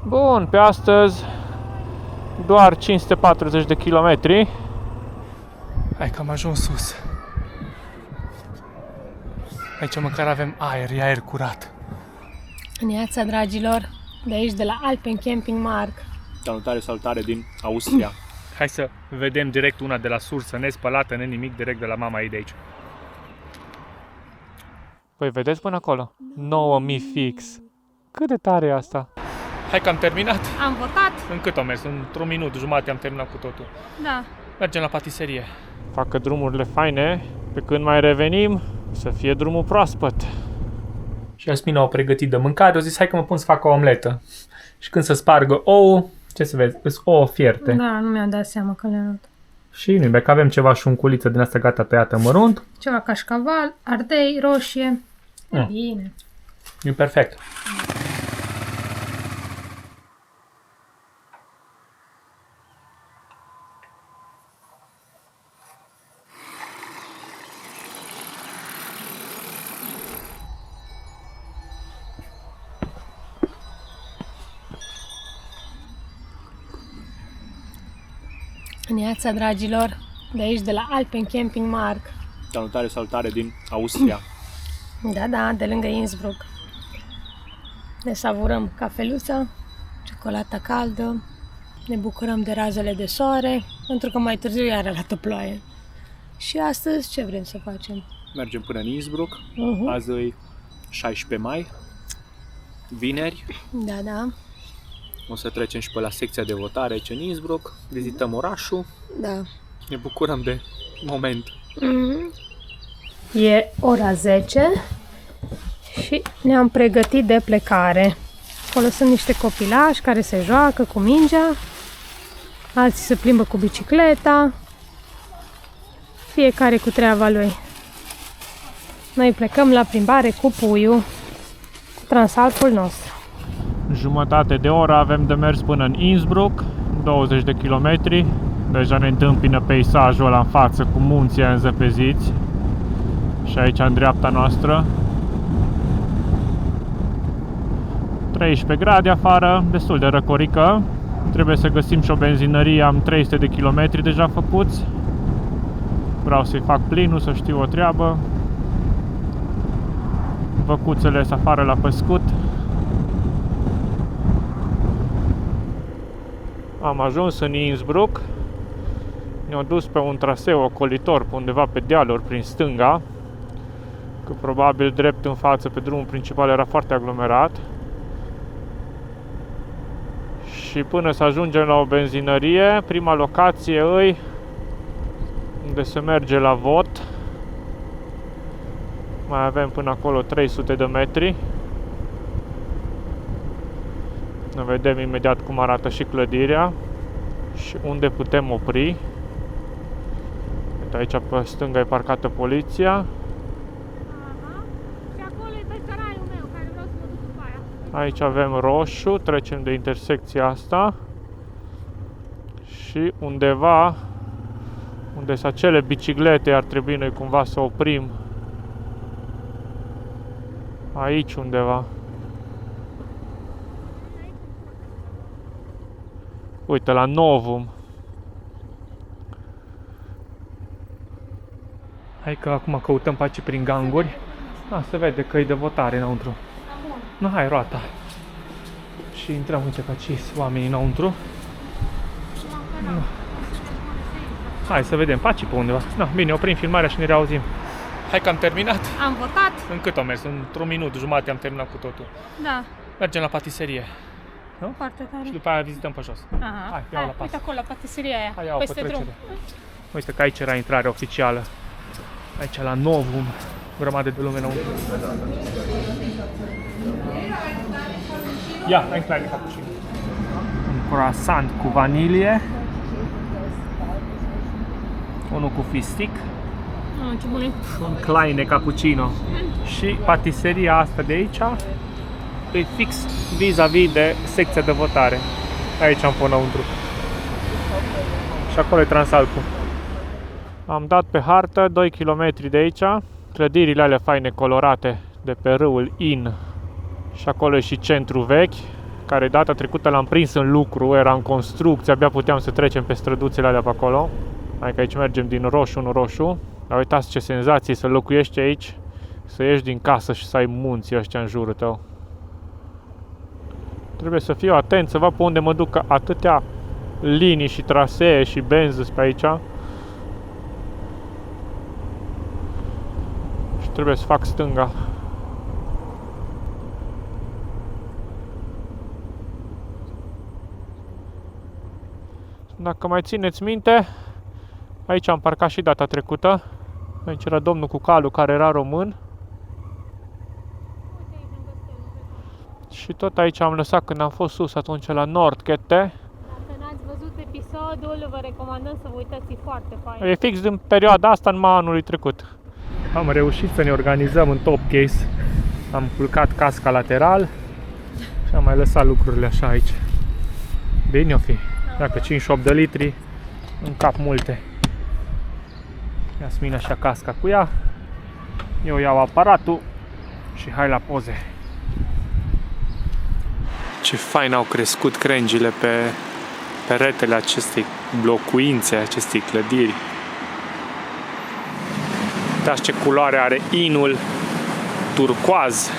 Bun, pe astăzi doar 540 de kilometri. Hai că am ajuns sus. Aici măcar avem aer, e aer curat. Neața, dragilor, de aici, de la Alpen Camping Mark. Salutare din Austria. Hai să vedem direct una de la sursă, nespălată, nimic, direct de la mama ei de aici. Păi vedeți până acolo? 9000 fix. Cât de tare e asta? Hai că am terminat. Am votat. În cât am mers? Într-un minut jumate am terminat cu totul. Da. Mergem la patiserie. Facă drumurile faine, pe când mai revenim, să fie drumul proaspăt. Și Asmina au pregătit de mâncare, au zis hai că mă pun să fac o omletă. Și când să spargă ouă, ce să vezi, sunt ouă fierte. Da, nu mi-am dat seama că le arăt. Și nu că avem ceva șunculiță din asta gata tăiată mărunt. Ceva cașcaval, ardei, roșie. Bine. E perfect. Neața, dragilor, de aici, de la Alpen Camping Mark. Salutare din Austria. Da, de lângă Innsbruck. Ne savurăm cafeluța, ciocolata caldă, ne bucurăm de razele de soare, pentru că mai târziu iar arată ploaie. Și astăzi ce vrem să facem? Mergem până în Innsbruck. Azi e 16 mai, vineri. Da. O să trecem și pe la secția de votare aici în Innsbruck, vizităm orașul, Da. ne bucurăm de moment. E ora 10 și ne-am pregătit de plecare. Acolo sunt niște copilași care se joacă cu mingea, alții se plimbă cu bicicleta, fiecare cu treaba lui. Noi plecăm la plimbare cu puiul, cu Transalpul nostru. Jumătate de oră avem de mers până în Innsbruck, 20 de kilometri. Deja ne întâmpină peisajul ăla în față cu munții înzăpeziți. Și aici în dreapta noastră 13 grade afară, destul de răcorică. Trebuie să găsim și o benzinărie, am 300 de kilometri deja făcuți. Vreau să-i fac plinul, să știu o treabă. Văcuțele sunt afară la păscut. Am ajuns în Innsbruck. Ne-au dus pe un traseu ocolitor pe undeva pe dealuri prin stânga, că probabil drept în față pe drumul principal era foarte aglomerat. Și până să ajungem la o benzinărie, prima locație îi unde se merge la vot. Mai avem până acolo 300 de metri. Ne vedem imediat cum arată și clădirea și unde putem opri. Uite, aici pe stânga e parcată poliția. Și acolo e tăcăraiul meu, care vreau să mă duc după aia. Aici avem roșu, trecem de intersecția asta. Și undeva unde sunt acele biciclete ar trebui noi cumva să oprim. Aici undeva. Uite, la Novum. Hai că acum căutăm pe aici prin ganguri. Se vede că e de votare înăuntru. Nu, hai, roata. Și intrăm, uite că aici oamenii înăuntru. Hai să vedem, paci pe undeva. Bine, oprim filmarea și ne reauzim. Hai că am terminat. Am votat. În cât am mers? Într-un minut jumate am terminat cu totul. Da. Mergem la patiserie. Nu? Foarte tare. Și după aia vizităm pe jos. Hai, iau la pas. Uite acolo, la patiseria aia, Hai, iau peste pe drum. trecere. Uite că aici era intrarea oficială. Aici la Novum. Grămadă de lume înăuntru. Ia, ein kleine cappuccino. Un croissant cu vanilie. Unul cu fistic. Ce bune. Un kleine cappuccino. Și patiseria asta de aici e fix vis-a-vis de secția de votare. Aici am fost înăuntru. Și acolo e Transalpul. Am dat pe hartă 2 km de aici, clădirile alea faine colorate de pe râul Inn. Și acolo e și centru vechi. care data trecută l-am prins în lucru, era în construcție, abia puteam să trecem pe străduțele alea pe acolo. Adică aici mergem din roșu în roșu. Dar uitați ce senzație să locuiești aici, să ieși din casă și să ai munții ăștia în jurul tău. Trebuie să fiu atent să văd pe unde mă duc, atâtea linii și trasee și benzi pe aici. Și trebuie să fac stânga. Dacă mai țineți minte, aici am parcat și data trecută. Aici era domnul cu calul care era român. Și tot aici am lăsat când am fost sus atunci la Nordkette. Dacă n-ați văzut episodul, vă recomandăm să vă uitați, e foarte fain. E fix din perioada asta în mai anului trecut. Am reușit să ne organizăm în top case. Am culcat casca lateral și am mai lăsat lucrurile așa aici. Bine o fi. Dacă 5-8 de litri, în cap multe. Iasmin așa casca cu ea. Eu iau aparatul și hai la poze. Ce fain au crescut crengile pe peretele acestei locuințe, acestei clădiri. Uitați ce culoare are inul turcoaz.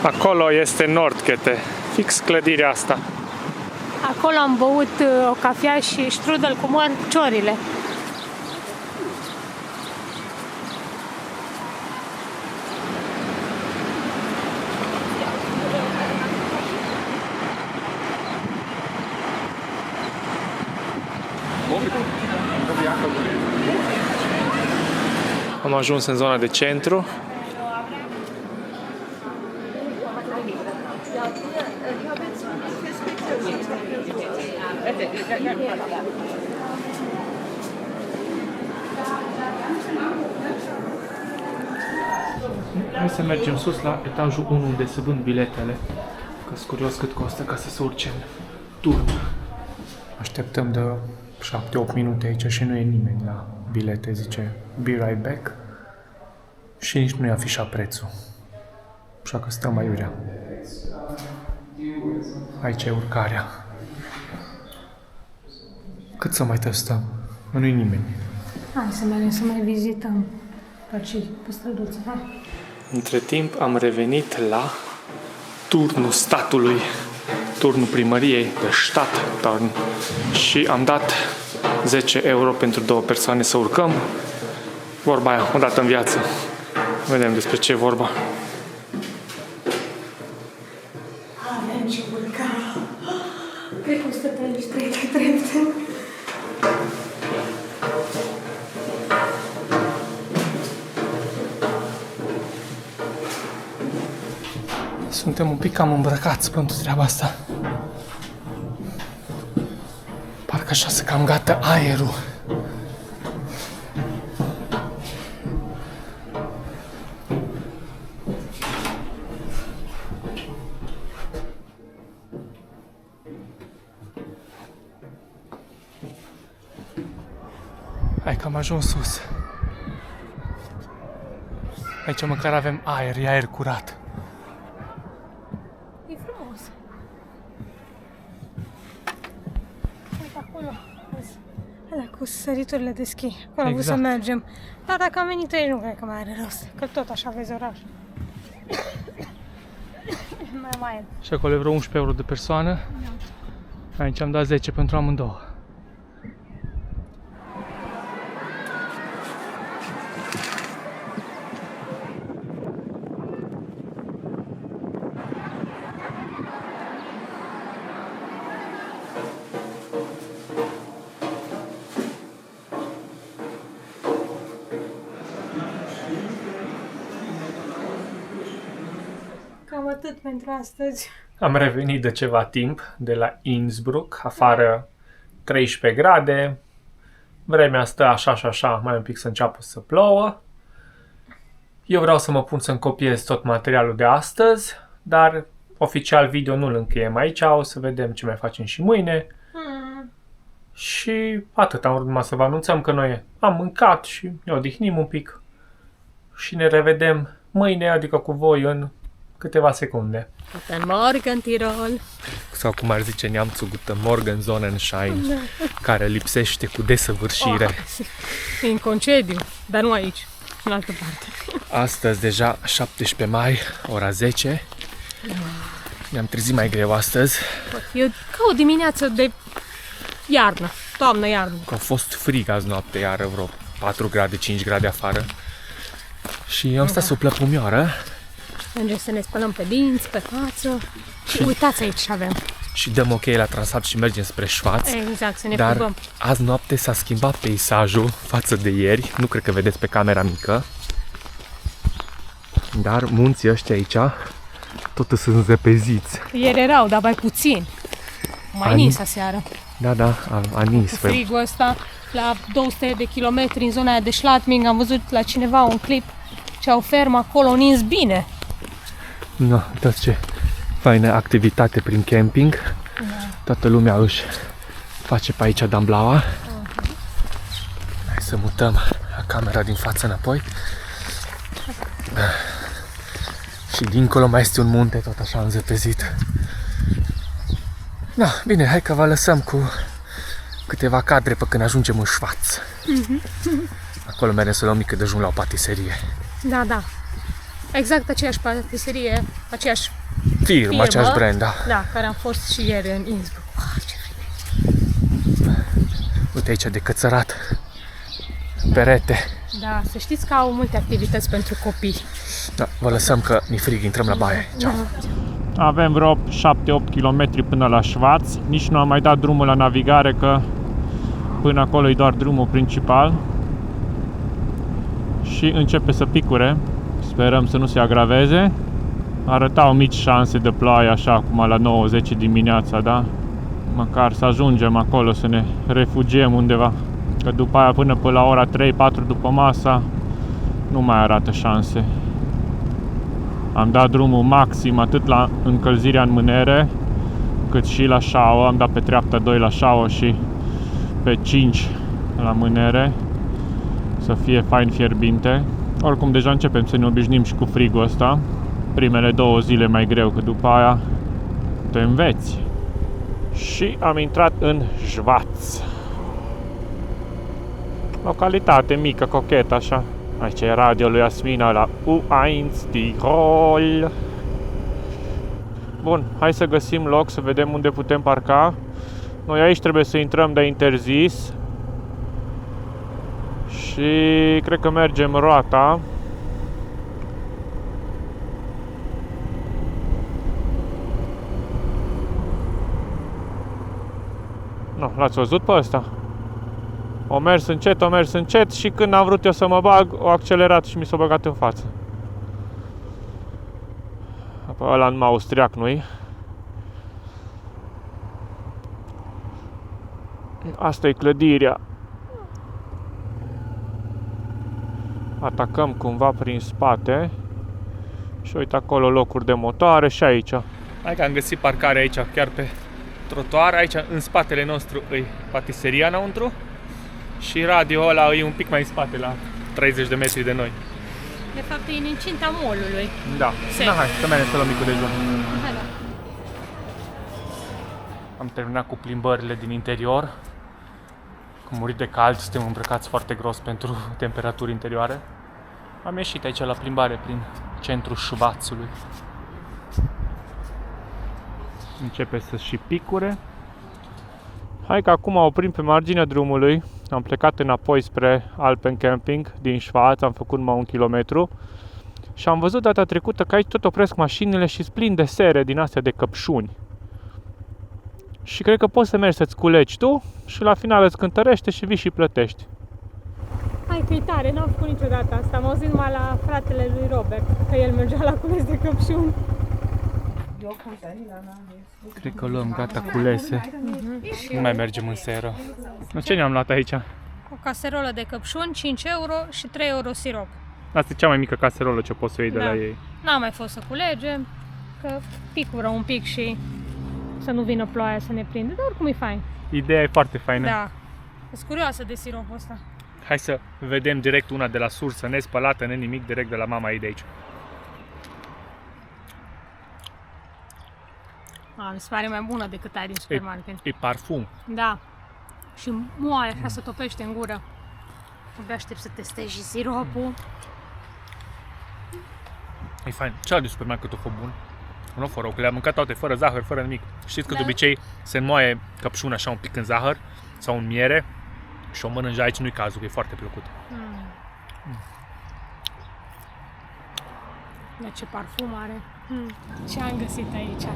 Acolo este Nordkette, fix clădirea asta. Acolo am băut o cafea și strudel cu ciorile. Am ajuns în zona de centru. Hai să mergem sus la etajul 1 unde se vând biletele. Că-s curios cât costă ca să se urce în turn. Așteptăm de 7-8 minute aici și nu e nimeni la bilete, zice be right back. Și nici nu i-a afișat prețul. Așa că stăm aiurea. Aici e urcarea. Cât să mai testăm? Nu-i nimeni. Hai să mergem să mai vizităm pe aici, pe străduță, hai. Între timp am revenit la turnul statului, turnul primăriei de stat, și am dat 10 euro pentru 2 persoane să urcăm. Vorba aia, o dată în viață. Vedem despre ce e vorba. Avem ce urca. Cred că 133 de trepte. Suntem un pic cam îmbrăcați pentru treaba asta. Parcă așa se cam gata aerul. Hai că am ajuns sus. Aici măcar avem aer, e aer curat. E frumos. Uite acolo. Alea cu săriturile de schi. Acolo am vrut să mergem. Dar dacă am venit aici, nu cred că mai are rost. Că tot așa vezi oraș. mai e. Și acolo e vreo 11 euro de persoană. Da. Aici am dat 10 pentru amândouă. Cam atât pentru astăzi. Am revenit de ceva timp de la Innsbruck, afară 13 grade, vremea stă așa și așa, mai un pic să înceapă să plouă. Eu vreau să mă pun să-mi copiez tot materialul de astăzi, dar oficial video nu-l încheiem aici, o să vedem ce mai facem și mâine. Și atât, am urmat să vă anunțăm că noi am mâncat și ne odihnim un pic și ne revedem mâine, adică cu voi, în câteva secunde. Guten Morgen, Tirol! Sau cum ar zice neamțul, Guten Morgen Sonnenschein, care lipsește cu desăvârșire. În concediu, dar nu aici, în altă parte. Astăzi, deja 17 mai, ora 10. Ne-am trezit mai greu astăzi. E ca o dimineață de iarnă, toamnă-iarnă. Că a fost frig azi noapte, iară vreo 4 grade, 5 grade afară. Și am stat sub plăpumioară. Mergem să ne spălăm pe dinți, pe față. Și uitați aici ce avem. Și dăm ok la Transalp și mergem spre Schwaz. Exact, să ne Dar plimbăm. azi noapte s-a schimbat peisajul față de ieri. Nu cred că vedeți pe camera mică. Dar munții ăștia aici tot sunt zăpeziți. Ieri erau, dar mai puțin. Mai nins aseară. Da, a nins. Cu frigul ăsta, la 200 de kilometri în zona aia de Schladming, am văzut la cineva un clip ce au fermă acolo, nins bine. No, uitați ce faină activitate prin camping. Toată lumea își face pe aici damblaua. Hai să mutăm camera din față înapoi. Și dincolo mai este un munte, tot așa înzăpezit. Da, bine, hai că vă lăsăm cu câteva cadre pe când ajungem în Schwaz. Acolo mergem să luăm mică dejun la o patiserie. Da. Exact aceeași patiserie, aceeași Firmă, aceeași brand, da. Da, care am fost și ieri în Innsbruck. Ce frumos! Uite aici de cățărat, perete. Da, să știți că au multe activități pentru copii. Da, vă lăsăm că mi frig, intrăm la baie. Ceau! Avem vreo 7-8 km până la Schwaz. Nici nu am mai dat drumul la navigare, că până acolo e doar drumul principal. Și începe să picure. Sperăm să nu se agraveze. Arătau mici șanse de ploaie, așa acum la 9-10 dimineața, da? Măcar să ajungem acolo, să ne refugiem undeva. Că după aia până la ora 3-4 după masa nu mai arată șanse. Am dat drumul maxim atât la încălzirea în mânere, cât și la șaua. Am dat pe treapta 2 la șaua și pe 5 la mânere, să fie fain fierbinte. Oricum deja începem să ne obișnim și cu frigul ăsta. Primele 2 zile mai greu, că după aia te înveți. Și am intrat în Schwaz. Localitate mică, cochetă, așa. Aici e radio lui Asmina la U1 Tirol. Bun, hai să găsim loc, să vedem unde putem parca. Noi aici trebuie să intrăm de interzis. Și cred că mergem roata. Nu, l-ați văzut pe ăsta? O mers încet și când am vrut eu să mă bag, o accelerat și mi s-a băgat în față. Apoi ăla numai austriac, nu-i? Asta e clădirea. Atacăm cumva prin spate. Și uite acolo locuri de motoare și aici. Hai că am găsit parcare aici, chiar pe trotuar. Aici în spatele nostru e patiseria înăuntru. Și radio ăla e un pic mai în spate, la 30 de metri de noi. De fapt e în incinta mall-ului. Da. Hai, să mergem să luăm micul dejun. Hai, da. Am terminat cu plimbările din interior. Cu murit de cald, suntem îmbrăcați foarte gros pentru temperaturi interioare. Am ieșit aici la plimbare prin centrul Schwazului. Începe să și picure. Hai că acum oprim pe marginea drumului. Am plecat înapoi spre Alpen Camping din Schwaz, am făcut numai 1 kilometru. Și am văzut data trecută că aici tot opresc mașinile și plin de sere din astea de căpșuni. Și cred că poți să mergi să-ți culegi tu și la final îți cântărește și vii și plătești. Hai că e tare, n-am făcut niciodată asta. Am auzit numai la fratele lui Robert, că el mergea la cules de căpșuni. Cred că luăm gata culese. Și nu mai mergem în seră. Ce ne-am luat aici? O caserolă de căpșuni, 5 euro și 3 euro sirop. Asta e cea mai mică caserolă ce poți să iei de la ei. N-am mai fost să culegem, că picură un pic și să nu vină ploaia să ne prinde, dar oricum e fain. Ideea e foarte faină. Da. Sunt curioasă de siropul ăsta. Hai să vedem direct una de la sursă, nespălată, nimic, direct de la mama ei de aici. Mi se pare mai bună decât aia din supermarket. E parfum. Da. Și moale, așa se topește în gură. Abia aștept să testez și siropul. E fain. Ce de supermarketul a fost bun? Nu fără rău, că le-am mâncat toate fără zahăr, fără nimic. Știți că de obicei se înmoaie căpșuna așa un pic în zahăr sau în miere și o mănânci aici, nu-i cazul, că e foarte plăcut. Dar ce parfum are. Ce am găsit aici?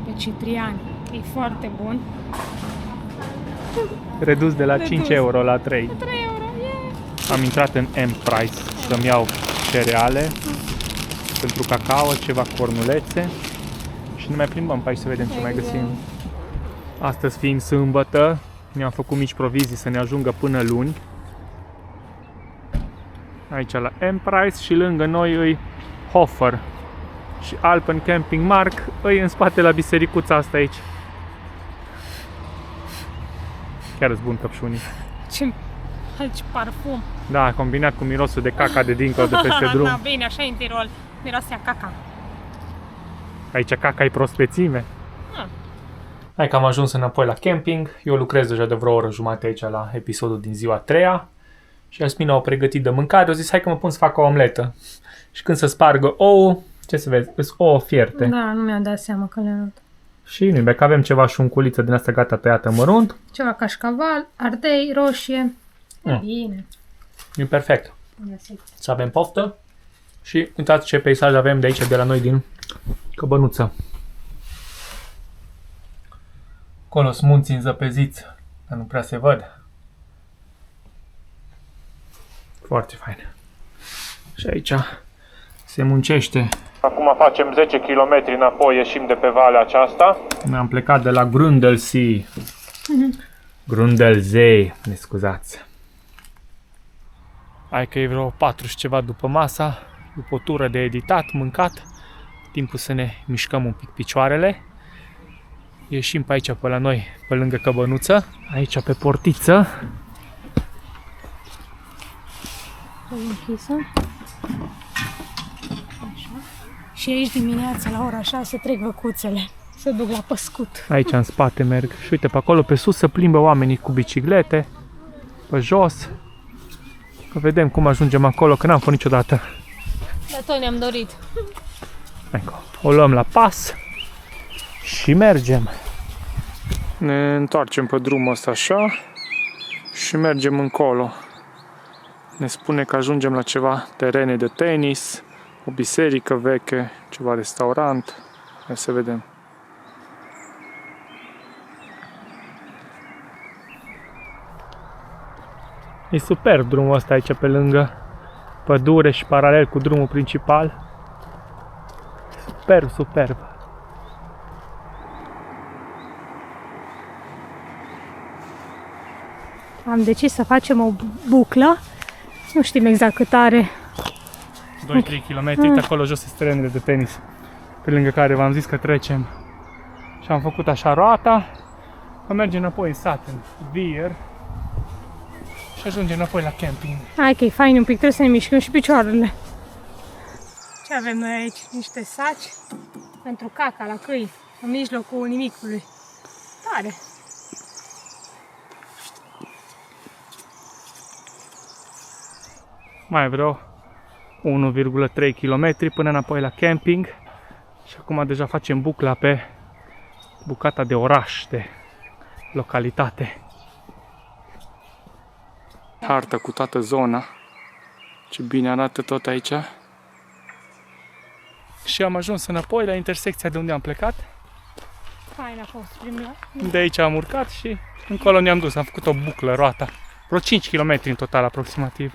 Pe citrian. E foarte bun. Redus de la Redus. 5 euro la 3. 3 euro, yeah! Am intrat în M-Price să-mi iau cereale pentru cacao, ceva cornulețe și ne mai plimbăm pe aici să vedem ce mai găsim. Astăzi fiind sâmbătă, mi-am făcut mici provizii să ne ajungă până luni. Aici la M-Price și lângă noi îi Hofer și Alpen Camping Mark îi în spate la bisericuța asta aici. Chiar îți bun căpșunii. Ce parfum. Da, combinat cu mirosul de caca de dincolo de peste drum. Da, bine, așa în Tirol. Miroase a caca. Aici caca e prospețime. Hai că am ajuns înapoi la camping. Eu lucrez deja de vreo oră jumate aici la episodul din ziua 3-a. Și Asmina au pregătit de mâncare. Eu zis, hai că mă pun să fac o omletă. Și când să spargă ouă, ce să vezi, sunt ouă fierte. Da, nu mi-am dat seama că le-am luat. Și nu că avem ceva șunculiță din asta gata tăiată mărunt. Ceva cașcaval, ardei, roșie. Bine. E perfect. Să avem poftă. Și uitați ce peisaj avem de aici, de la noi din Căbănuță. Acolo sunt munții înzăpeziți, dar nu prea se văd. Foarte fain. Și aici se muncește. Acum facem 10 km înapoi, ieșim de pe valea aceasta. Ne-am plecat de la Grundlsee. Grundlsee, ne scuzați. Hai că e vreo 4 și ceva după masa, după o tură de editat, mâncat. Timpul să ne mișcăm un pic picioarele. Ieșim pe aici, pe la noi, pe lângă Căbănuță. Aici pe portiță. Închisă. Așa. Și aici dimineața la ora 6 trec văcuțele. Se duc la păscut. Aici în spate merg. Și uite, pe acolo pe sus se plimbă oamenii cu biciclete. Pe jos. Că vedem cum ajungem acolo, că n-am fost niciodată. Dar tot ne-am dorit. O luăm la pas și mergem. Ne întoarcem pe drumul ăsta așa și mergem încolo. Ne spune că ajungem la ceva terene de tenis, o biserică veche, ceva restaurant. Hai să vedem. E superb drumul ăsta aici pe lângă pădure și paralel cu drumul principal. Superb, superb. Am decis să facem o buclă. Nu știm exact cât are. 2-3 km, acolo jos sunt terenele de tenis, pe lângă care v-am zis că trecem. Și am făcut așa roata, mergem înapoi în sat, în Vier, și ajungem înapoi la camping. Hai că e fain un pic, trebuie să ne mișcăm și picioarele. Ce avem noi aici? Niște saci pentru caca la câini, în mijlocul nimicului. Tare! Mai vreo 1,3 km până înapoi la camping. Și acum deja facem bucla pe bucata de oraș, de localitate. Hartă cu toată zona. Ce bine arată tot aici. Și am ajuns înapoi la intersecția de unde am plecat. Fain a fost primul. De aici am urcat și încolo ne-am dus. Am făcut o buclă, roata. Vreo 5 km în total aproximativ.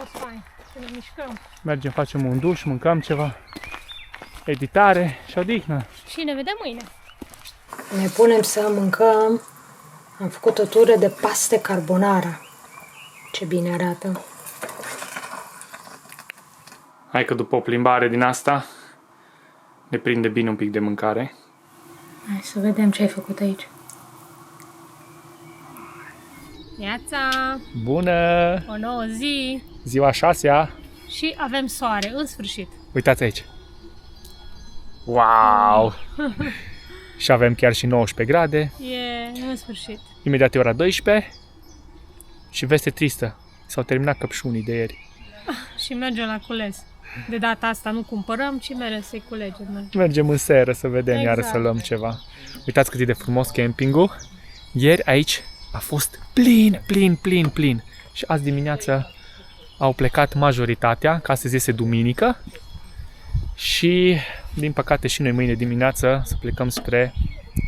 A fost fain. Să ne mișcăm. Mergem, facem un duș, mâncăm ceva, editare și odihnă. Și ne vedem mâine. Ne punem să mâncăm. Am făcut o tură de paste carbonara. Ce bine arată. Hai că după o plimbare din asta ne prinde bine un pic de mâncare. Hai să vedem ce ai făcut aici. Neața! Bună! O nouă zi! Ziua 6-a. Și avem soare, în sfârșit. Uitați aici. Wow! Și avem chiar și 19 grade. E în sfârșit. Imediat e ora 12. Și veste tristă. S-au terminat căpșunii de ieri. Și mergem la cules. De data asta nu cumpărăm, ci merem să-i culegem. Mergem în seră să vedem, Exact. iară să luăm ceva. Uitați cât e de frumos campingul. Ieri aici a fost plin. Și azi dimineață au plecat majoritatea, că astăzi este duminică. Și, din păcate, și noi mâine dimineață să plecăm spre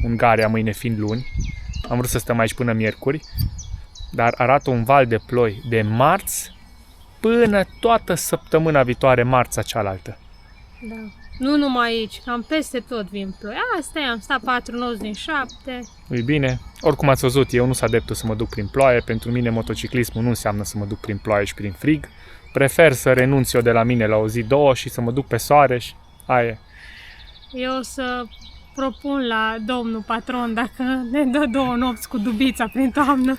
Ungaria, mâine fiind luni. Am vrut să stăm aici până miercuri, dar arată un val de ploi de marți până toată săptămâna viitoare, marțea cealaltă. Da. Nu numai aici, cam peste tot vin ploi. Asta e, am stat 4 nopți din 7. Nu-i bine? Oricum ați văzut, eu nu sunt adeptul să mă duc prin ploaie. Pentru mine motociclismul nu înseamnă să mă duc prin ploaie și prin frig. Prefer să renunț eu de la mine la o zi, două și să mă duc pe soare și aia e. Eu o să propun la domnul patron dacă ne dă 2 nopți cu dubița prin toamnă.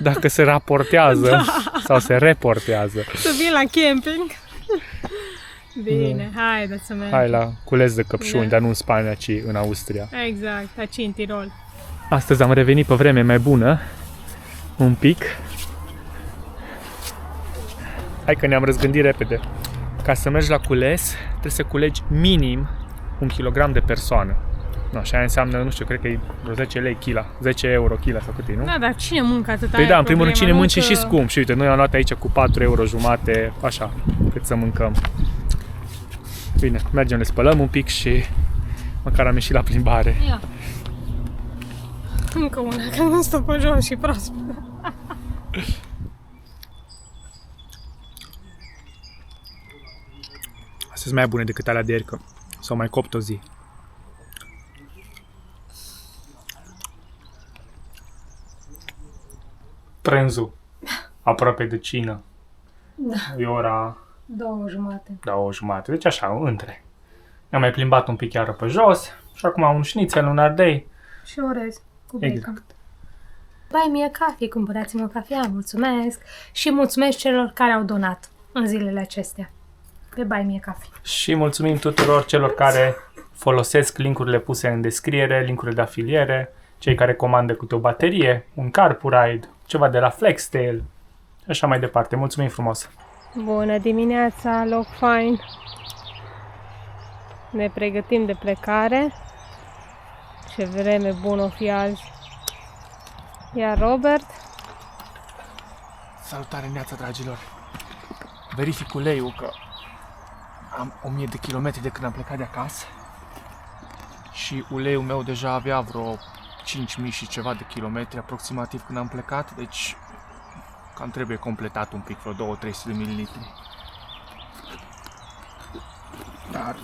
Dacă se raportează sau se reportează. Să vin la camping. Bine, haideți să mergem. Hai la cules de căpșuni, Da. dar nu în Spania, ci în Austria. Exact, aici în Tirol. Astăzi am revenit pe vreme mai bună, un pic. Hai că ne-am răzgândit repede. Ca să mergi la cules, trebuie să culegi minim 1 kg de persoană. No, și aia înseamnă, nu știu, cred că e vreo 10 lei kila, 10 euro kila sau cât e, nu? Da, dar cine mâncă atâta? Păi da, în primul rând cine mânci mănâncă... și scump. Și uite, noi am luat aici cu 4 euro jumate, așa, cât să mâncăm. Bine, mergem, le spălăm un pic și măcar am ieșit la plimbare. Ia. Încă una, că nu stă pe jos și proaspăt. Astea sunt mai bune decât alea de ieri, că s-au mai copt o zi. Prânzul. Aproape de cină. Da. E ora 2:30. 2:30. Deci așa, între. Ne-am mai plimbat un pic chiar pe jos și acum un șnițel, un ardei. Și orez cu bacon. Exact. Bai mie cafea, cumpărați-mi o cafea, mulțumesc. Și mulțumesc celor care au donat în zilele acestea. Pe Bai mie cafea. Și mulțumim tuturor celor care folosesc linkurile puse în descriere, linkurile de afiliere, cei care comandă câte o baterie, un carpuride, ceva de la Flextail și așa mai departe. Mulțumim frumos! Bună dimineața, loc fain. Ne pregătim de plecare. Ce vreme bună o fi azi. Iar Robert, Salutare neața, dragilor! Verific uleiul că am 1000 de kilometri de când am plecat de acasă și uleiul meu deja avea vreo 5000 și ceva de kilometri aproximativ când am plecat, deci cam trebuie completat un pic, vreo 2-300 de mililitri. Dar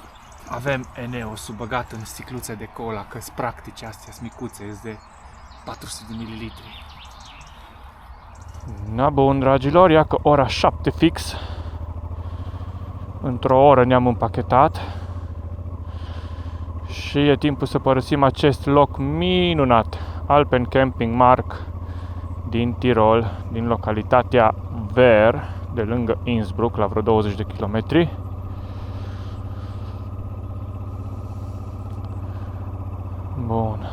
avem Eneos-ul băgat în sticluțe de cola, că sunt practice astea, sunt micuțe, sunt de 400 de mililitri. Na bun, dragilor, ia că ora 7 fix. Într-o oră ne-am împachetat și e timpul să părăsim acest loc minunat, Alpen Camping Mark din Tirol, din localitatea Ver, de lângă Innsbruck, la vreo 20 de kilometri. Bun.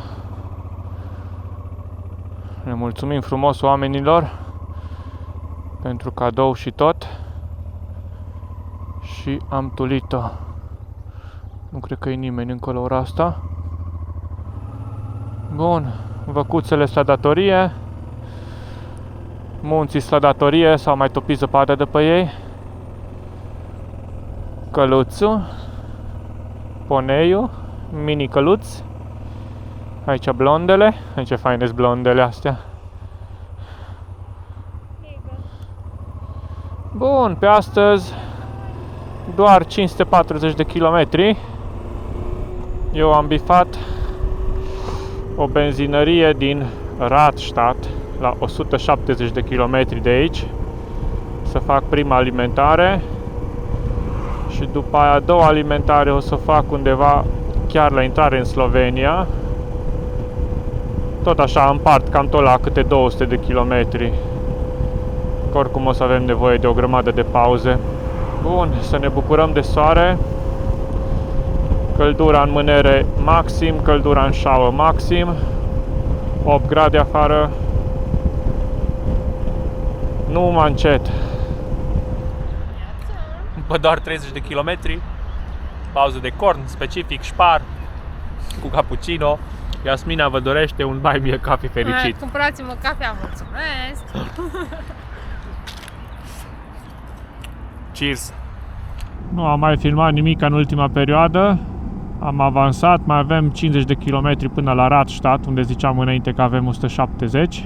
Ne mulțumim frumos oamenilor pentru cadou și tot. Și am tulit-o. Nu cred că e nimeni încă la ora asta. Bun. Văcuțele la datorie. Munții la datorie. S-au mai topit zăpadă de pe ei. Căluțul. Poneiul. Mini căluț. Aici blondele. Aici faine sunt blondele astea. Bun, pe astăzi doar 540 de kilometri. Eu am bifat o benzinărie din Radstadt la 170 de kilometri de aici să fac prima alimentare și după aia a doua alimentare o să fac undeva chiar la intrare în Slovenia. Tot așa împart cam tot la câte 200 de kilometri. Că oricum o să avem nevoie de o grămadă de pauze. Bun, să ne bucurăm de soare. Căldura în mânere maxim, căldura în șaua maxim. 8 grade afară. Numai încet. După doar 30 de kilometri, pauză de corn, specific, șpar, cu cappuccino. Iasmina vă dorește un Buy Me a Coffee fericit. Cumpărați-mă cafea, mulțumesc! Cheers! Nu am mai filmat nimic în ultima perioadă. Am avansat, mai avem 50 de km până la Radstadt, unde ziceam înainte că avem 170.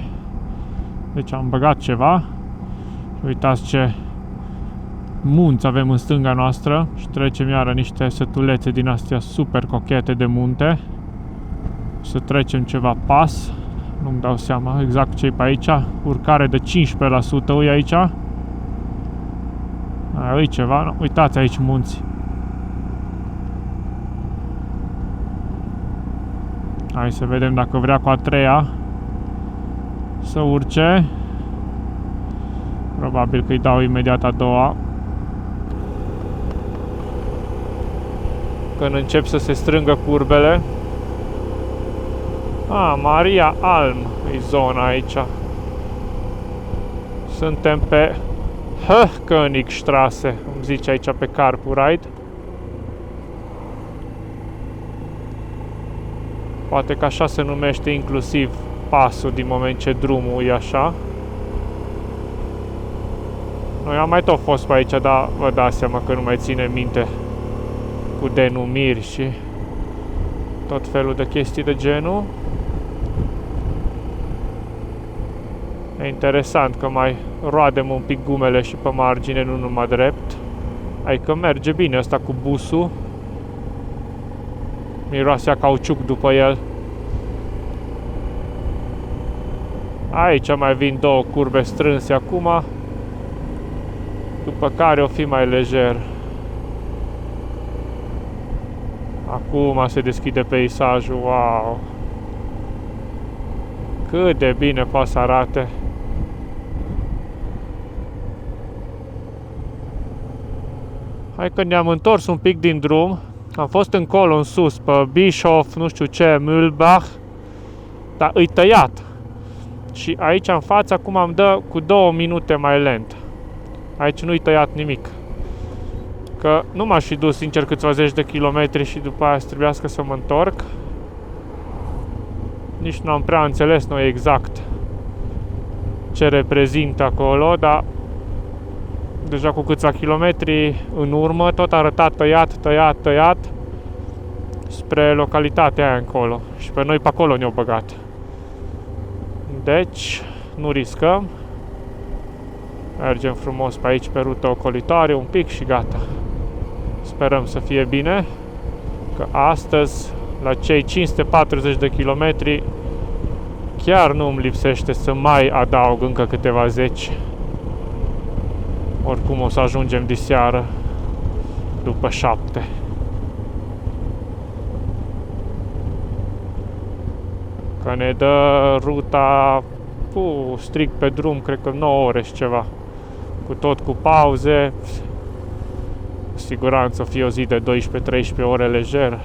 Deci am băgat ceva. Uitați ce munți avem în stânga noastră și trecem iară niște sătulețe din astea super cochete de munte. Să trecem ceva pas, nu-mi dau seama exact ce e pe aici. Urcare de 15% ui aici. Ai ceva, nu? Uitați aici munți. Hai să vedem dacă vrea cu a treia să urce. Probabil că îi dau imediat a doua. Când încep să se strângă curbele. Maria Alm e zona aici. Suntem pe Königstraße, îmi zice aici pe Carpuride. Poate că așa se numește inclusiv pasul din moment ce drumul e așa. Noi am mai tot fost pe aici, dar vă dați seama că nu mai ține minte cu denumiri și tot felul de chestii de genul. E interesant că mai roadem un pic gumele și pe margine, nu numai drept. Adică merge bine asta cu busul. Miroasea cauciuc după el. Aici mai vin două curbe strânse acum, după care o fi mai lejer. Acum se deschide peisajul, wow! Cât de bine poate să arate! Hai că ne-am întors un pic din drum. Am fost încolo, în sus, pe Bischof, nu știu ce, Mühlbach, dar îi tăiat. Și aici în față, acum am dă cu 2 minute mai lent. Aici nu-i tăiat nimic. Că nu m-aș fi dus, sincer, câțiva zeci de kilometri și după aia să trebuiască să mă întorc. Nici nu am prea înțeles noi exact ce reprezintă acolo, dar deja cu câțiva kilometri în urmă tot arăta tăiat spre localitatea aia încolo. Și pe noi pe acolo ne-au băgat. Deci, nu riscăm. Mergem frumos pe aici, pe rută ocolitoare, un pic și gata. Sperăm să fie bine, că astăzi, la cei 540 de kilometri, chiar nu îmi lipsește să mai adaug încă câteva zeci. Oricum o să ajungem diseară, după 7. Că ne dă ruta strict pe drum, cred că 9 ore și ceva. Cu tot cu pauze. Cu siguranță o fie o zi de 12-13 ore lejer.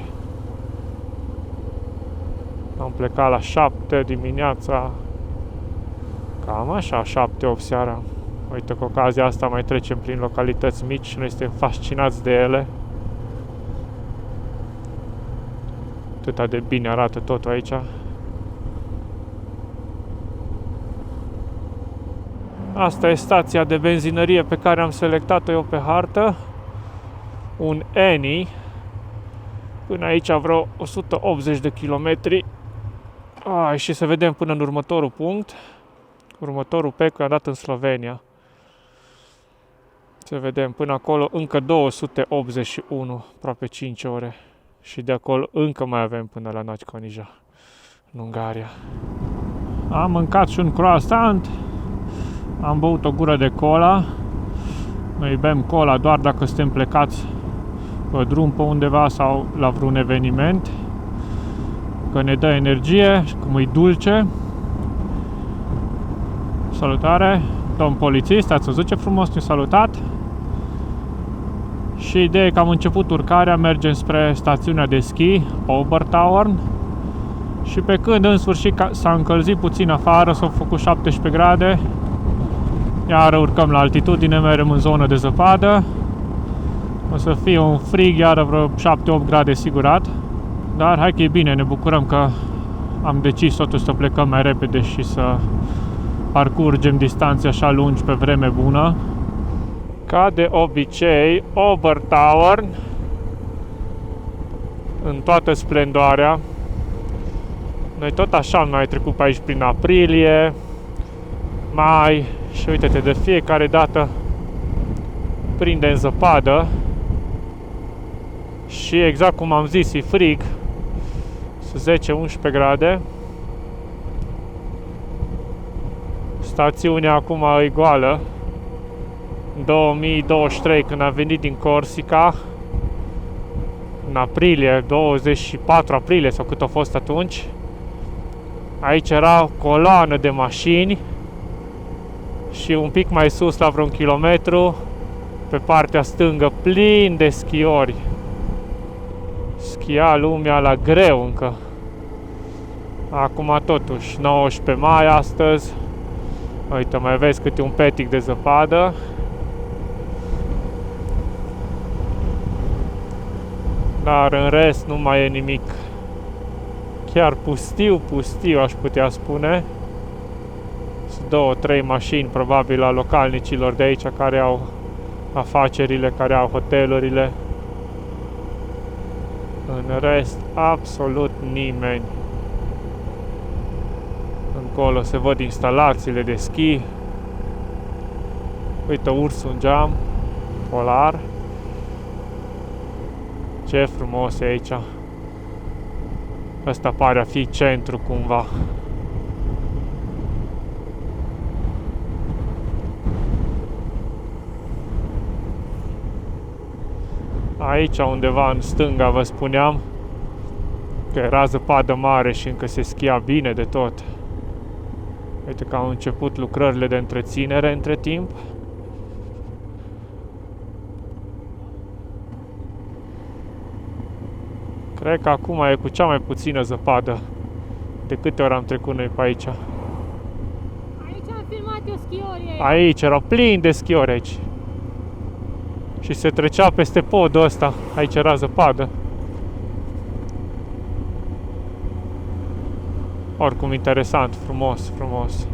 Am plecat la 7 dimineața. Cam așa, 7-8 seara. Uite, cu ocazia asta mai trecem prin localități mici și noi suntem fascinați de ele. Atât de bine arată totul aici. Asta e stația de benzinărie pe care am selectat-o eu pe hartă. Un Eni. Până aici vreo 180 de kilometri. Și să vedem până în următorul punct. Următorul PEC am dat în Slovenia. Să vedem până acolo încă 281, aproape 5 ore. Și de acolo încă mai avem până la Nagykanizsa, în Ungaria. Am mâncat și un croissant. Am băut o gură de cola. Noi bem cola doar dacă suntem plecați pe drum pe undeva sau la vreun eveniment. Că ne dă energie și cum e dulce. Salutare, domn polițist, ați văzut ce frumos ne-a salutat? Și ideea e că am început urcarea, mergem spre stațiunea de schi, Obertauern. Și pe când în sfârșit s-a încălzit puțin afară, s-au făcut 17 grade, iar urcăm la altitudine, mergem în zonă de zăpadă. O să fie un frig, iar vreo 7-8 grade sigurat. Dar hai că e bine, ne bucurăm că am decis totuși să plecăm mai repede și să parcurgem distanțe așa lungi pe vreme bună. Ca de obicei, Obertauern, în toată splendoarea. Noi tot așa am mai trecut pe aici prin aprilie, mai, și uite-te, de fiecare dată prinde în zăpadă. Și exact cum am zis, e frig, sunt 10-11 grade. Stațiunea acum e goală. În 2023, când am venit din Corsica, în aprilie, 24 aprilie sau cât a fost atunci, aici era o coloană de mașini și un pic mai sus, la vreun kilometru, pe partea stângă, plin de schiori. Schia lumea la greu încă. Acum totuși, 19 mai astăzi. Uite, mai vezi câte un petic de zăpadă. Dar în rest nu mai e nimic. Chiar pustiu, pustiu aș putea spune. Sunt 2-3 mașini probabil a localnicilor de aici care au afacerile, care au hotelurile. În rest, absolut nimeni. Încolo se văd instalațiile de schi. Uite, ursul în geam polar. Ce frumos e aici. Ăsta pare a fi centru cumva. Aici undeva în stânga vă spuneam că era zăpadă mare și încă se schia bine de tot. Uite că au început lucrările de întreținere între timp. Cred că acum e cu cea mai puțină zăpadă de câte ori am trecut noi pe aici. Aici am filmat eu schiorii. Aici erau plini de schiori aici. Și se trecea peste podul ăsta. Aici era zăpadă. Oricum interesant, frumos, frumos.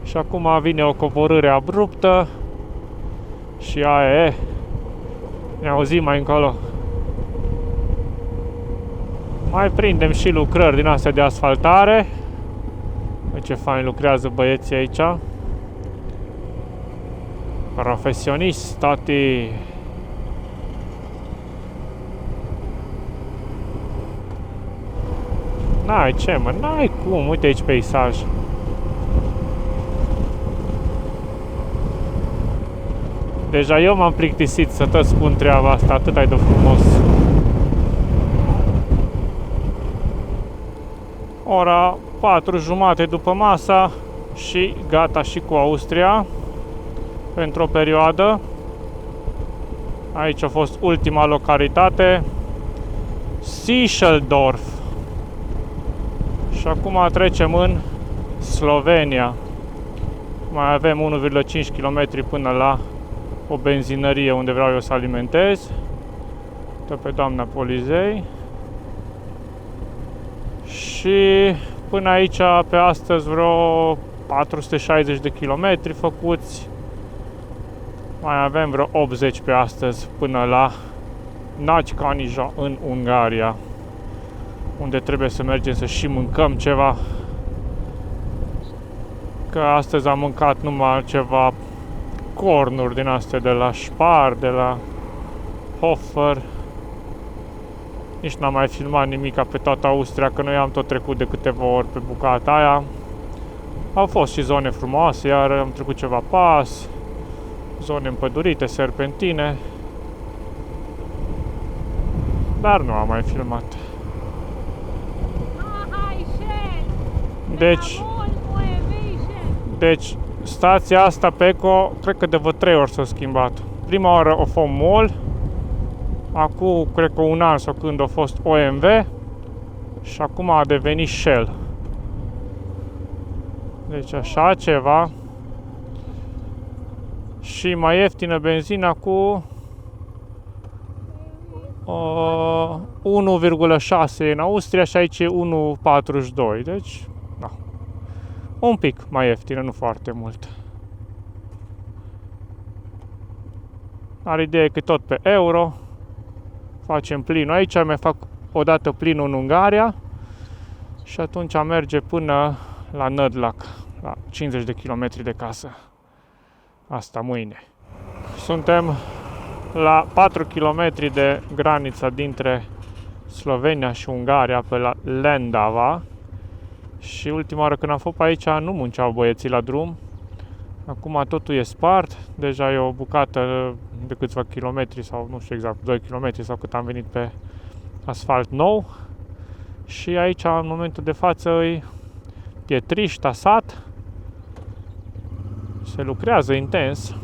Și acum vine o coborâre abruptă. Și aia e. Ne auzim mai încolo. Mai prindem și lucrări din astea de asfaltare. Uite ce fain lucrează băieții aici. Profesionist, tati. N-ai ce, mă, n-ai cum. Uite aici peisaj. Deja eu m-am plictisit să tot spun treaba asta, atât ai de frumos. Ora 4:30 după masa și gata și cu Austria pentru o perioadă. Aici a fost ultima localitate, Sischeldorf. Și acum trecem în Slovenia. Mai avem 1,5 km până la o benzinărie unde vreau eu să alimentez. Pe doamna Polizei. Și până aici pe astăzi vreo 460 de kilometri făcuți. Mai avem vreo 80 pe astăzi până la Nagykanizsa în Ungaria, unde trebuie să mergem să și mâncăm ceva. Că astăzi am mâncat numai ceva cornuri din astea de la Spar, de la Hofer. Nici n-am mai filmat nimica pe toată Austria, că noi am tot trecut de câteva ori pe bucata aia. Au fost și zone frumoase, iar am trecut ceva pas, zone împădurite, serpentine. Dar nu am mai filmat. Deci stația asta Peko, cred că de vreo 3 ori s-a schimbat. Prima oară a fost mall, Acum, cred că un an sau când a fost OMV și acum a devenit Shell. Deci așa ceva. Și mai ieftină benzina cu 1,6 în Austria și aici e 1,42. Deci, da. Un pic mai ieftină, nu foarte mult. Are ideea că tot pe euro. Facem plinul aici, mai fac odată plinul în Ungaria și atunci merge până la Nădlac, la 50 de kilometri de casă. Asta mâine. Suntem la 4 km de granița dintre Slovenia și Ungaria, pe la Lendava. Și ultima oară când am fost pe aici nu munceau băieții la drum. Acum totul e spart, deja e o bucată de câțiva kilometri sau nu știu exact, 2 km sau cât am venit pe asfalt nou. Și aici în momentul de față e triș, tasat. Se lucrează intens.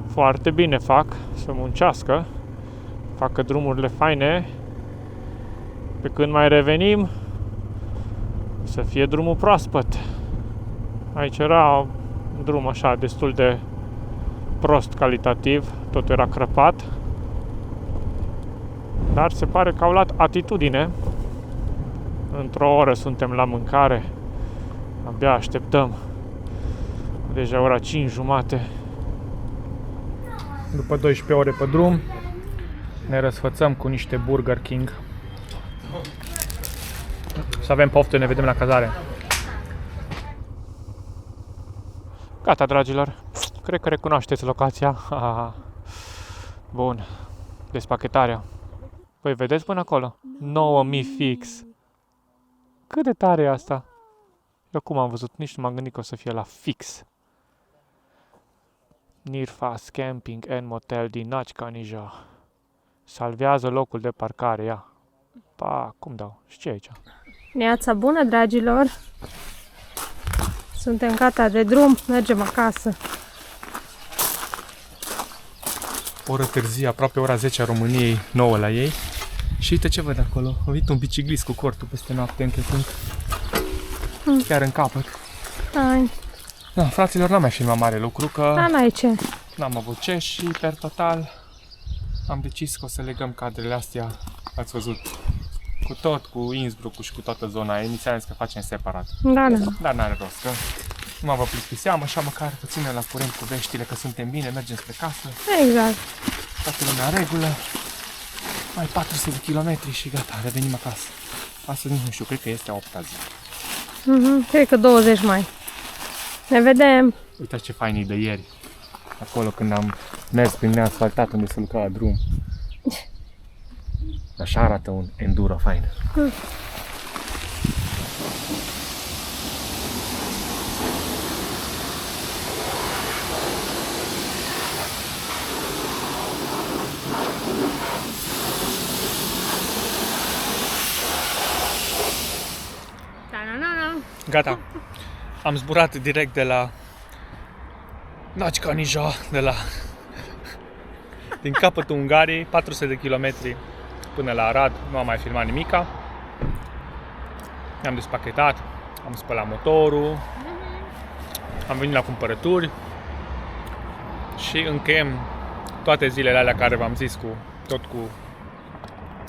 Foarte bine fac să muncească. Facă drumurile faine. Pe când mai revenim, să fie drumul proaspăt. Aici era un drum așa destul de prost calitativ, totul era crăpat. Dar se pare că au luat atitudine. Într-o oră suntem la mâncare. Abia așteptăm. Deja ora 5:30. După 12 ore pe drum, ne răsfățăm cu niște Burger King. Să avem poftă, ne vedem la cazare. Gata, dragilor. Cred că recunoașteți locația. Bun. Despachetarea. Păi vedeți până acolo? 9000 fix. Cât de tare e asta? Eu cum am văzut, nici nu m-am gândit că o să fie la fix. Nirfas Camping and Motel din Nagykanizsa. Salvează locul de parcare, ia. Pa, cum dau? Și ce e aici? Neața bună, dragilor! Suntem gata de drum, mergem acasă. Oră târzie, aproape ora 10 a României, 9 la ei. Și uite ce văd acolo. Am văzut un biciclist cu cortul peste noapte închetând. Chiar în capăt. Hai. Da, fraților, n-am mai filmat mare lucru, că Da, n-ai ce. n-am avut ce și, per total, am decis că o să legăm cadrele astea, ați văzut, cu tot, cu Innsbruck și cu toată zona aia. Inițial că facem separat. Da, da. Dar n-are rost, că nu vă plictiseam, așa măcar că ținem la curent cu veștile, că suntem bine, mergem spre casă, Exact. toată lumea în regulă. Mai 400 de kilometri și gata, revenim acasă. Astăzi nu știu, cred că este a 8-a zi. Cred că 20 mai. Ne vedem! Uitați ce fain e de ieri. Acolo când am mers prin neasfaltat unde se lucra la drum. Așa arată un enduro fain. Gata. Am zburat direct de la Nagykanizsa, din capătul Ungariei, 400 de kilometri până la Arad. Nu am mai filmat nimica. Ne-am despachetat, am spălat motorul, am venit la cumpărături și încheiem toate zilele alea care v-am zis, tot cu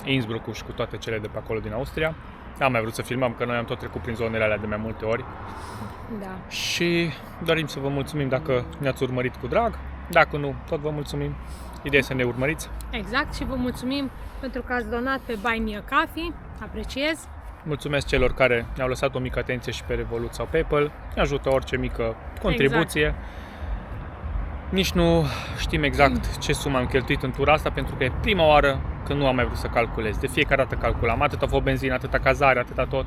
Innsbruck și cu toate cele de pe acolo din Austria. N-am mai vrut să filmăm, că noi am tot trecut prin zonele alea de mai multe ori. Da. Și dorim să vă mulțumim dacă ne-ați urmărit cu drag. Dacă nu, tot vă mulțumim. Ideea e să ne urmăriți. Exact, și vă mulțumim pentru că ați donat pe Buy Me a Coffee. Apreciez. Mulțumesc celor care ne-au lăsat o mică atenție și pe Revolut sau PayPal. Ne ajută orice mică contribuție. Exact. Nici nu știm exact ce sumă am cheltuit în tura asta, pentru că e prima oară când nu am mai vrut să calculez. De fiecare dată calculam. Atât a fost benzină, atâta cazare, atâta tot.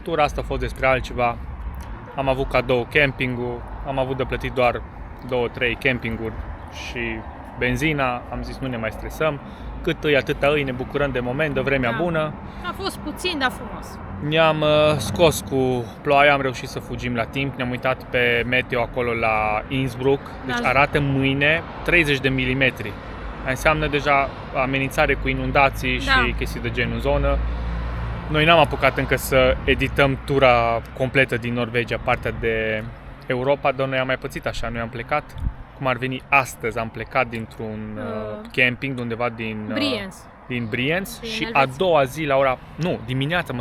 Tura asta a fost despre altceva. Am avut cadou campingul, am avut de plătit doar 2-3 campinguri și benzina. Am zis nu ne mai stresăm. Cât îi, atâta îi, ne bucurăm de moment, de vremea bună. A fost puțin, dar frumos. Ne-am scos cu ploaia, am reușit să fugim la timp. Ne-am uitat pe meteo acolo la Innsbruck. Deci arată mâine 30 de milimetri. Înseamnă deja amenințare cu inundații și chestii de genul în zonă. Noi n-am apucat încă să edităm tura completă din Norvegia, partea de Europa, dar noi am mai pățit așa, noi am plecat, cum ar veni astăzi, am plecat dintr-un camping de undeva din Brienz și a doua zi la ora, dimineața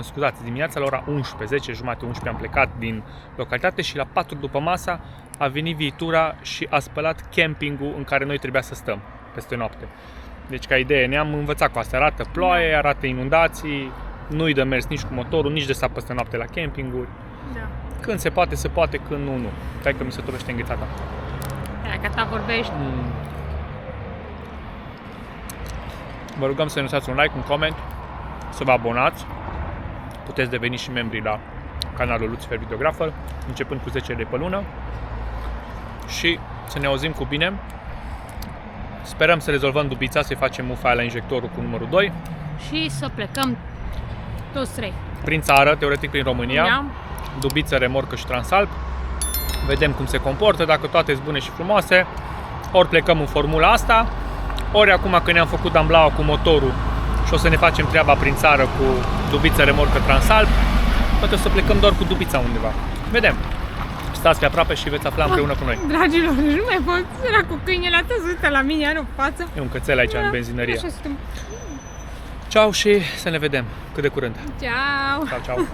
la ora 11, 10, jumate, 11 am plecat din localitate și la 4 după masa a venit viitura și a spălat campingul în care noi trebuia să stăm peste noapte. Deci ca idee ne-am învățat cu asta, arată ploaie, arată inundații, nu-i de mers nici cu motorul, nici de stat peste noapte la campinguri. Da. Când se poate, se poate, când nu. Stai că mi se topește înghețata. Dacă ta vorbești. Vă rugăm să ne lăsați un like, un comment, să vă abonați. Puteți deveni și membri la canalul Lucifer Videographer, începând cu 10 lei pe lună. Și să ne auzim cu bine. Sperăm să rezolvăm dubița, să-i facem mufa la injectorul cu numărul 2. Și să plecăm toți 3. Prin țară, teoretic prin România. Dubiță, remorcă și Transalp. Vedem cum se comportă, dacă toate sunt bune și frumoase. Ori plecăm în formula asta, ori acum când ne-am făcut damblaua cu motorul și o să ne facem treaba prin țară cu dubiță, remorcă, Transalp, poate o să plecăm doar cu dubița undeva. Vedem. Stați pe aproape și veți afla împreună cu noi. Dragilor, nu mai pot. Era cu câinele atât, uită la mine, iar în față. E un cățel aici în benzinărie. Așa suntem. Ciao și să ne vedem cât de curând. Ciao. Ciao, ciao.